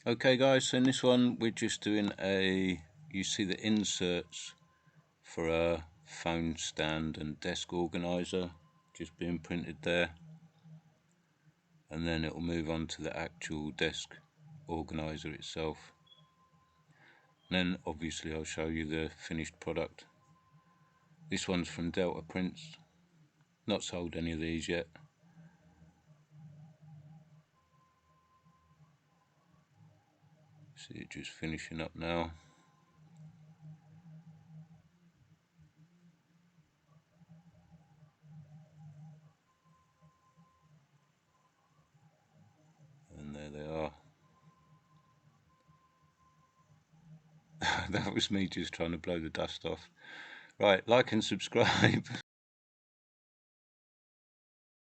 Okay guys, so in this one we're just doing you see the inserts for a phone stand and desk organizer just being printed there, and then it will move on to the actual desk organizer itself. And then obviously I'll show you the finished product. This one's from Delta Prints, not sold any of these yet. See it just finishing up now. And there they are. That was me just trying to blow the dust off. Right, like and subscribe.